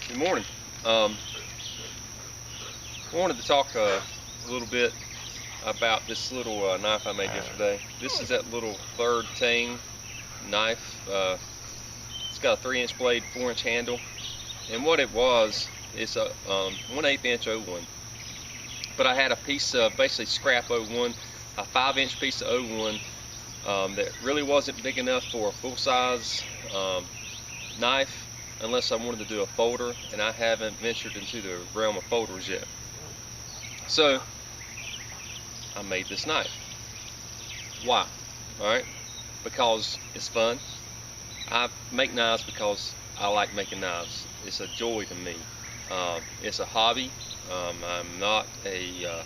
Good morning. I wanted to talk a little bit about this little knife I made yesterday. This is that little third Tang knife. It's got a 3-inch blade, 4-inch handle, and what it was is a 1/8 inch 01. But I had a piece of basically scrap 01, a 5-inch piece of 01 that really wasn't big enough for a full-size knife unless I wanted to do a folder, and I haven't ventured into the realm of folders yet. So I made this knife. Why? Alright, because it's fun. I make knives because I like making knives. It's a joy to me. It's a hobby. I'm not a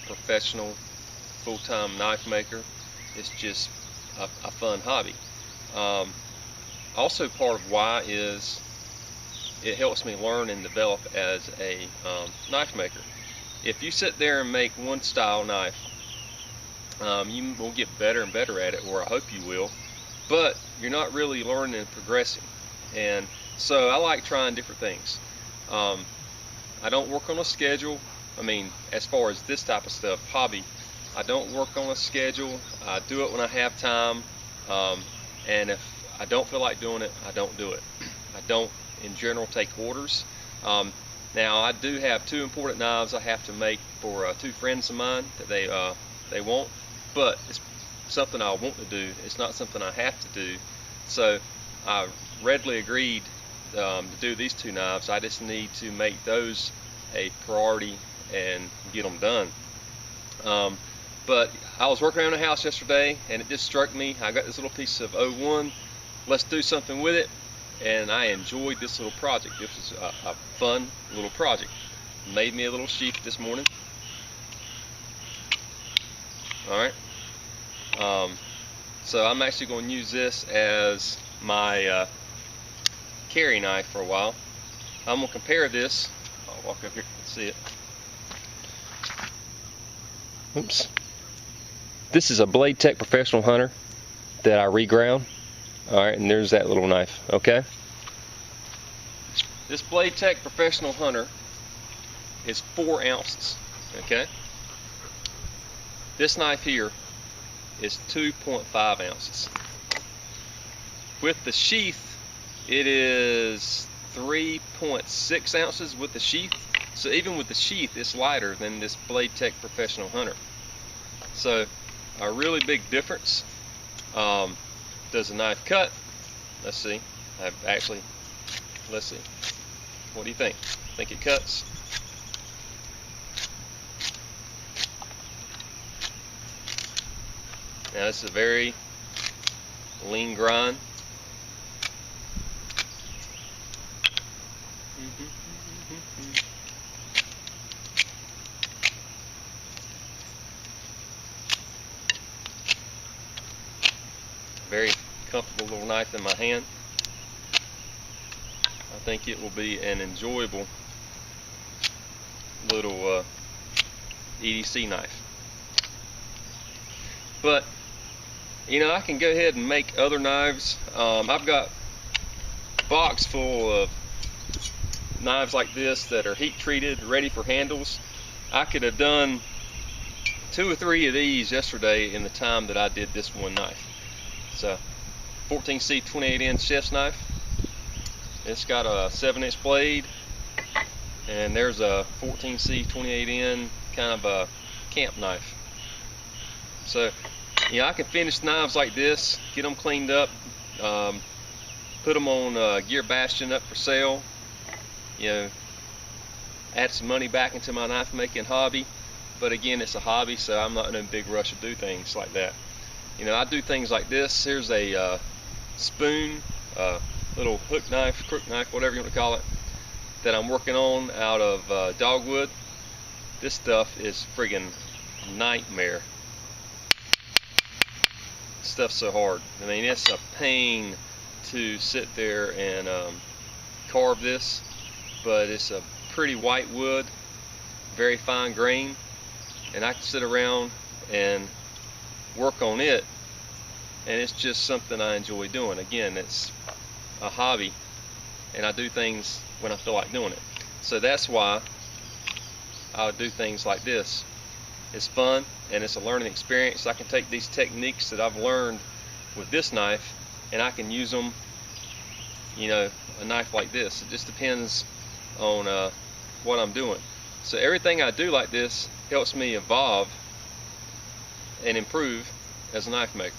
professional full-time knife maker. It's just a fun hobby. Also, part of why is it helps me learn and develop as a knife maker. If you sit there and make one style knife, you will get better and better at it, or I hope you will, but you're not really learning and progressing. And so I like trying different things. I don't work on a schedule. I mean, as far as this type of stuff, hobby, I don't work on a schedule. I do it when I have time, and if I don't feel like doing it, I don't do it. I don't, in general, take orders. Now, I do have 2 important knives I have to make for 2 friends of mine that they want, but it's something I want to do. It's not something I have to do. So I readily agreed to do these 2 knives. I just need to make those a priority and get them done. But I was working around the house yesterday, and it just struck me. I got this little piece of 01. Let's do something with it, and I enjoyed this little project. This was a fun little project. Made me a little sheath this morning. Alright, so I'm actually going to use this as my carry knife for a while. I'm going to compare this. I'll walk up here and see it. Oops. This is a Blade Tech Professional Hunter that I reground. Alright, and there's that little knife, okay? This Blade Tech Professional Hunter is 4 ounces, okay? This knife here is 2.5 ounces. With the sheath, it is 3.6 ounces with the sheath. So even with the sheath, it's lighter than this Blade Tech Professional Hunter. So a really big difference. Does the knife cut? Let's see. Let's see. What do you think? Think it cuts? Now this is a very lean grind. Very comfortable little knife in my hand. I think it will be an enjoyable little EDC knife. But you know, I can go ahead and make other knives. I've got a box full of knives like this that are heat treated, ready for handles. I could have done 2 or 3 of these yesterday in the time that I did this one knife. It's a 14C 28-inch chef's knife. It's got a 7-inch blade, and there's a 14C 28N kind of a camp knife. So, you know, I can finish knives like this, get them cleaned up, put them on Gear Bastion up for sale. You know, add some money back into my knife making hobby. But again, it's a hobby, so I'm not in a big rush to do things like that. You know, I do things like this. Here's a spoon, little hook knife, crook knife, whatever you want to call it, that I'm working on out of dogwood. This stuff is friggin' nightmare. This stuff's so hard. I mean, it's a pain to sit there and carve this, but it's a pretty white wood, very fine grain, and I can sit around and work on it, and it's just something I enjoy doing. Again, it's a hobby, and I do things when I feel like doing it. So that's why I do things like this. It's fun and it's a learning experience. I can take these techniques that I've learned with this knife and I can use them, you know, a knife like this. It just depends on what I'm doing. So everything I do like this helps me evolve and improve as a knife maker.